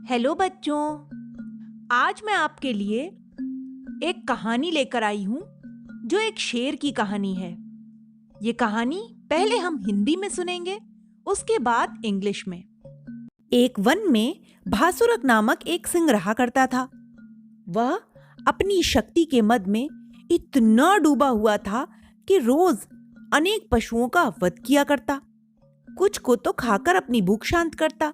Hello बच्चों। आज मैं आपके लिए एक कहानी लेकर आई हूँ जो एक शेर की कहानी है। ये कहानी पहले हम हिंदी में सुनेंगे, उसके बाद इंग्लिश में। एक वन में भासुरक नामक एक सिंह रहा करता था। वह अपनी शक्ति के मद में इतना डूबा हुआ था कि रोज अनेक पशुओं का वध किया करता। कुछ को तो खाकर अपनी भूख शांत करता,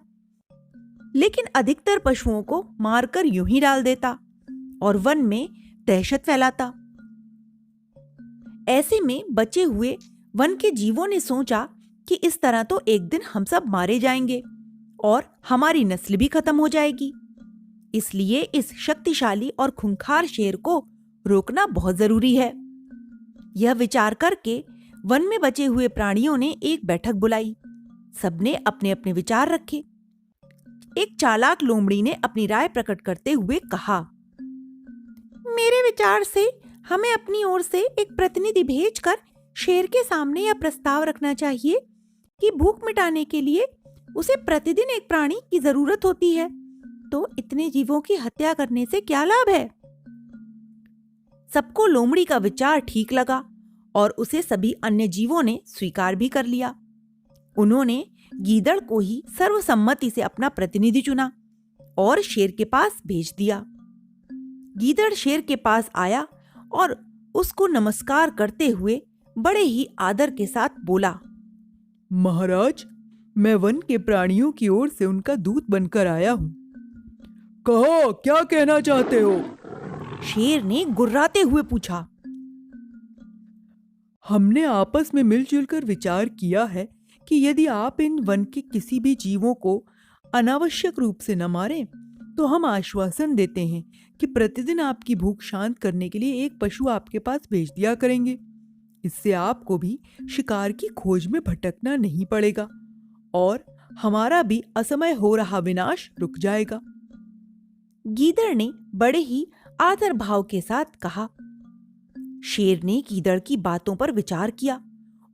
लेकिन अधिकतर पशुओं को मारकर यूं ही डाल देता और वन में दहशत फैलाता। ऐसे में बचे हुए वन के जीवों ने सोचा कि इस तरह तो एक दिन हम सब मारे जाएंगे और हमारी नस्ल भी खत्म हो जाएगी। इसलिए इस शक्तिशाली और खूंखार शेर को रोकना बहुत जरूरी है। यह विचार करके वन में बचे हुए प्राणियों ने एक बैठक बुलाई। सबने अपने अपने विचार रखे। एक चालाक लोमड़ी ने अपनी राय प्रकट करते हुए कहा, मेरे विचार से हमें अपनी ओर से एक प्रतिनिधि भेजकर शेर के सामने यह प्रस्ताव रखना चाहिए कि भूख मिटाने के लिए उसे प्रतिदिन एक प्राणी की जरूरत होती है, तो इतने जीवों की हत्या करने से क्या लाभ है। सबको लोमड़ी का विचार ठीक लगा और उसे सभी अन्य जीवों ने स्वीकार भी कर लिया। उन्होंने गीदड़ को ही सर्वसम्मति से अपना प्रतिनिधि चुना और शेर के पास भेज दिया। गीदड़ शेर के पास आया और उसको नमस्कार करते हुए बड़े ही आदर के साथ बोला, महाराज, मैं वन के प्राणियों की ओर से उनका दूत बनकर आया हूँ। कहो, क्या कहना चाहते हो? शेर ने गुर्राते हुए पूछा। हमने आपस में मिलजुल कर विचार किया है कि यदि आप इन वन के किसी भी जीवों को अनावश्यक रूप से न मारें, तो हम आश्वासन देते हैं कि प्रतिदिन आपकी भूख शांत करने के लिए एक पशु आपके पास भेज दिया करेंगे। इससे आपको भी शिकार की खोज में भटकना नहीं पड़ेगा और हमारा भी असमय हो रहा विनाश रुक जाएगा। गीदड़ ने बड़े ही आदर भाव के साथ कहा। शेर ने गीदड़ की बातों पर विचार किया।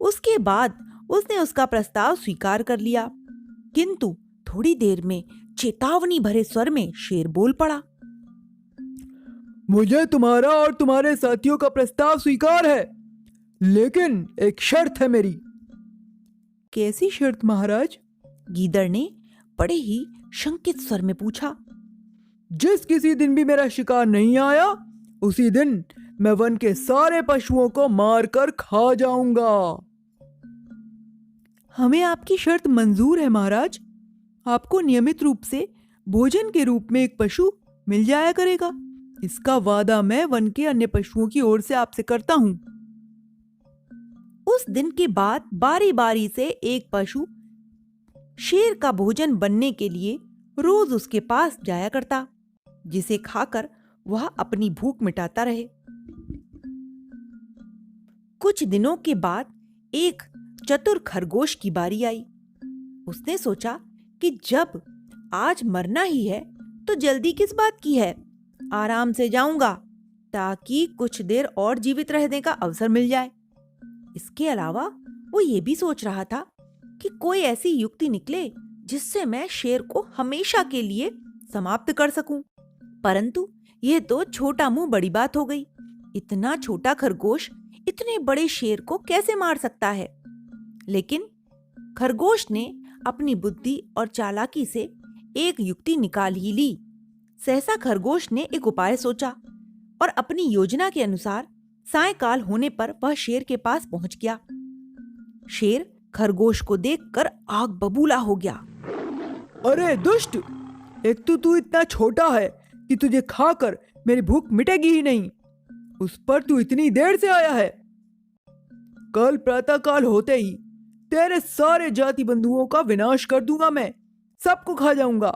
उसके बाद उसने उसका प्रस्ताव स्वीकार कर लिया, किंतु थोड़ी देर में चेतावनी भरे स्वर में शेर बोल पड़ा, मुझे तुम्हारा और तुम्हारे साथियों का प्रस्ताव स्वीकार है, लेकिन एक शर्त है मेरी। कैसी शर्त महाराज? गीदड़ ने बड़े ही शंकित स्वर में पूछा। जिस किसी दिन भी मेरा शिकार नहीं आया, उसी दिन मैं वन के सारे पशुओं को मारकर खा जाऊंगा। हमें आपकी शर्त मंजूर है महाराज। आपको नियमित रूप से भोजन के रूप में एक पशु मिल जाया करेगा। इसका वादा मैं वन के अन्य पशुओं की ओर से आपसे करता हूं। उस दिन के बाद बारी बारी से एक पशु शेर का भोजन बनने के लिए रोज उसके पास जाया करता, जिसे खाकर वह अपनी भूख मिटाता रहे। कुछ दिनों के बाद एक चतुर खरगोश की बारी आई। उसने सोचा कि जब आज मरना ही है तो जल्दी किस बात की है, आराम से जाऊंगा ताकि कुछ देर और जीवित रहने का अवसर मिल जाए। इसके अलावा वो ये भी सोच रहा था कि कोई ऐसी युक्ति निकले जिससे मैं शेर को हमेशा के लिए समाप्त कर सकूं। परंतु यह तो छोटा मुंह बड़ी बात हो गई। इतना छोटा खरगोश इतने बड़े शेर को कैसे मार सकता है। लेकिन खरगोश ने अपनी बुद्धि और चालाकी से एक युक्ति निकाल ही ली। सहसा खरगोश ने एक उपाय सोचा और अपनी योजना के अनुसार सायंकाल होने पर वह शेर के पास पहुंच गया। शेर खरगोश को देखकर आग बबूला हो गया। अरे दुष्ट, एक तो तू इतना छोटा है कि तुझे खाकर मेरी भूख मिटेगी ही नहीं, उस पर तू इतनी देर से आया है। कल प्रातःकाल होते ही तेरे सारे जाति बंधुओं का विनाश कर दूंगा, मैं सबको खा जाऊंगा।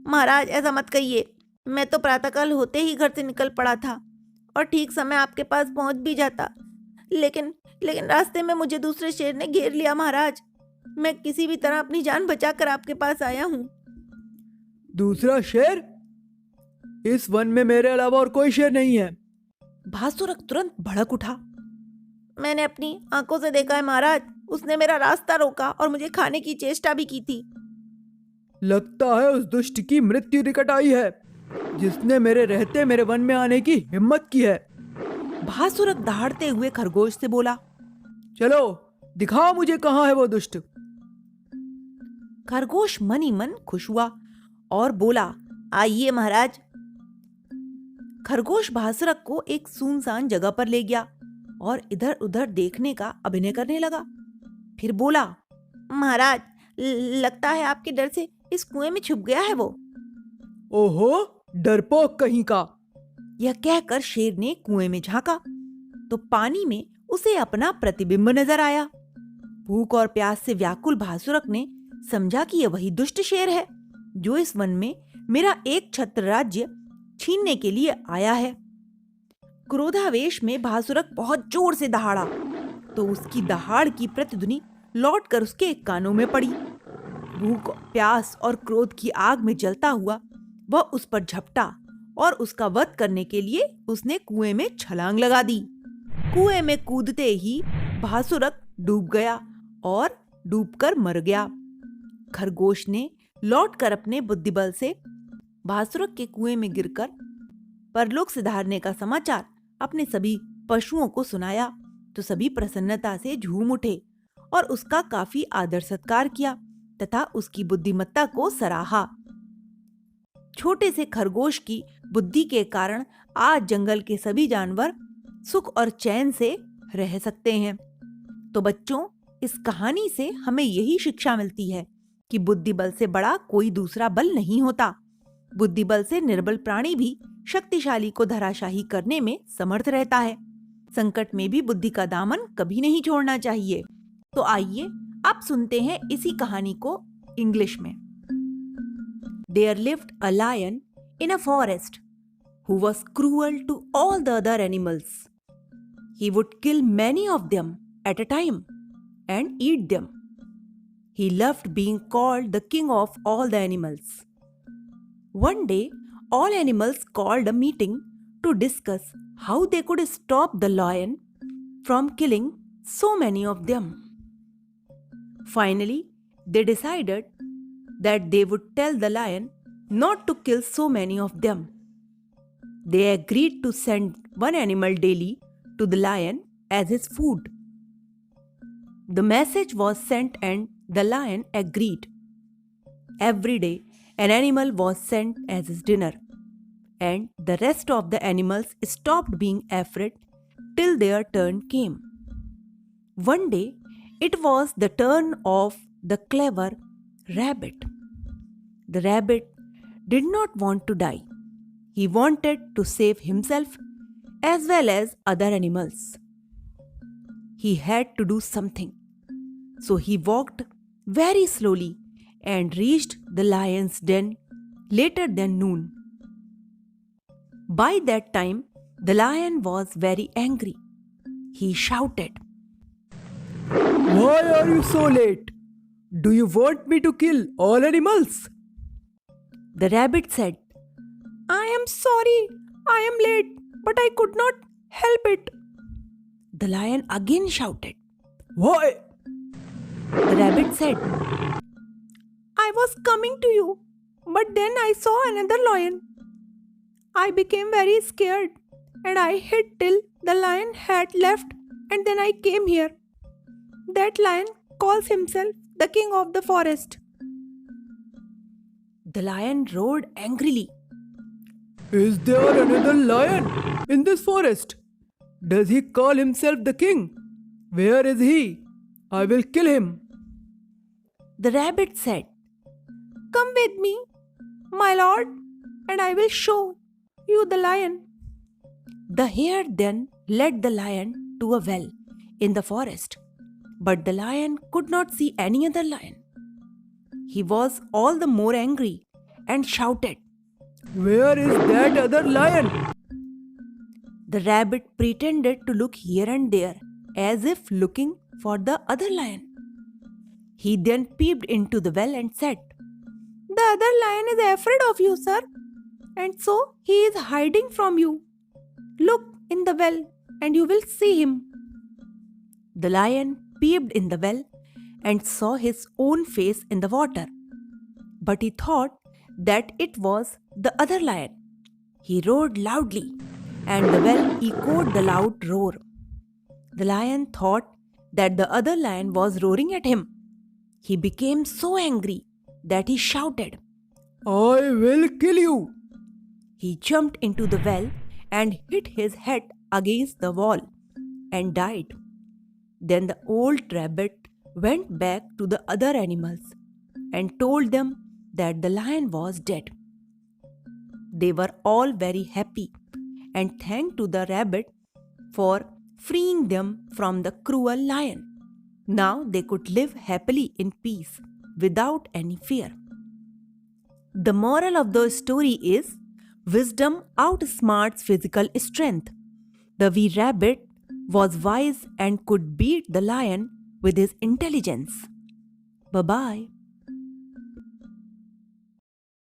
महाराज ऐसा मत कहिए। मैं तो प्रातःकाल होते ही घर से निकल पड़ा था और ठीक समय आपके पास पहुंच भी जाता, लेकिन रास्ते में मुझे दूसरे शेर ने घेर लिया। महाराज, मैं किसी भी तरह अपनी जान बचाकर आपके पास आया हूँ। दूसरा शेर? इस वन में मेरे अलावा और कोई शेर नहीं है। भासुरक तुरंत भड़क उठा। मैंने अपनी आंखों से देखा है महाराज, उसने मेरा रास्ता रोका और मुझे खाने की चेष्टा भी की थी। लगता है उस दुष्ट की मृत्यु निकट आई है, जिसने मेरे रहते मेरे वन में आने की हिम्मत की है। भासुरक दहाड़ते हुए खरगोश से बोला। चलो दिखाओ मुझे कहाँ है वो दुष्ट। खरगोश मन ही मन खुश हुआ और बोला, आइए महाराज। खरगोश भासुरक को एक सुनसान जगह पर ले गया और इधर उधर देखने का अभिनय करने लगा। फिर बोला, महाराज, लगता है आपके डर से इस कुएं में छुप गया है वो। ओहो, डरपोक कहीं का। यह कहकर शेर ने कुएं में झांका तो पानी में उसे अपना प्रतिबिंब नजर आया। भूख और प्यास से व्याकुल भासुरक ने समझा कि यह वही दुष्ट शेर है जो इस वन में मेरा एक छत्र राज्य छीनने के लिए आया है। क्रोधावेश में भासुरक बहुत जोर से दहाड़ा तो उसकी दहाड़ की प्रतिध्वनि लौटकर उसके कानों में पड़ी। भूख, प्यास और क्रोध की आग में जलता हुआ वह उस पर झपटा और उसका वध करने के लिए उसने कुएं में छलांग लगा दी। कुएं में कूदते ही भासुरक डूब गया और डूबकर मर गया। खरगोश ने लौटकर अपने बुद्धिबल से भासुरक के कुएं में गिरकर परलोक सिधारने का समाचार अपने सभी पशुओं को सुनाया तो सभी प्रसन्नता से झूम उठे और उसका काफी आदर सत्कार किया तथा उसकी बुद्धिमत्ता को सराहा। छोटे से खरगोश की बुद्धि के कारण आज जंगल के सभी जानवर सुख और चैन से रह सकते हैं। तो बच्चों, इस कहानी से हमें यही शिक्षा मिलती है कि बुद्धि बल से बड़ा कोई दूसरा बल नहीं होता। बुद्धि बल से निर्बल प्राणी भी शक्तिशाली को धराशाही करने में समर्थ रहता है। संकट में भी बुद्धि का दामन कभी नहीं छोड़ना चाहिए। तो आइए अब सुनते हैं इसी कहानी को इंग्लिश में। There lived a lion in a forest who was cruel to all the other animals. He would kill many of them at a time and eat them. He loved being called the king of all the animals. One day, all animals called a meeting to discuss how they could stop the lion from killing so many of them. Finally, they decided that they would tell the lion not to kill so many of them. They agreed to send one animal daily to the lion as his food. The message was sent and the lion agreed. Every day, an animal was sent as his dinner, and the rest of the animals stopped being afraid till their turn came. One day, it was the turn of the clever rabbit. The rabbit did not want to die. He wanted to save himself as well as other animals. He had to do something. So he walked very slowly and reached the lion's den later than noon. By that time, the lion was very angry. He shouted, Why are you so late? Do you want me to kill all animals? The rabbit said, I am sorry, I am late, but I could not help it. The lion again shouted. Why? The rabbit said, I was coming to you, but then I saw another lion. I became very scared and I hid till the lion had left, and then I came here. That lion calls himself the king of the forest. The lion roared angrily. Is there another lion in this forest? Does he call himself the king? Where is he? I will kill him. The rabbit said, Come with me, my lord, and I will show you the lion. The hare then led the lion to a well in the forest, but the lion could not see any other lion. He was all the more angry and shouted, Where is that other lion? The rabbit pretended to look here and there as if looking for the other lion. He then peeped into the well and said, The other lion is afraid of you, sir, and so he is hiding from you. Look in the well and you will see him. The lion peeped in the well and saw his own face in the water. but he thought that it was the other lion. He roared loudly, and the well echoed the loud roar. The lion thought that the other lion was roaring at him. He became so angry that he shouted, I will kill you. He jumped into the well and hit his head against the wall and died. Then the old rabbit went back to the other animals and told them that the lion was dead. They were all very happy and thanked to the rabbit for freeing them from the cruel lion. Now they could live happily in peace without any fear. The moral of the story is wisdom outsmarts physical strength. The wee rabbit was wise and could beat the lion with his intelligence. Bye bye.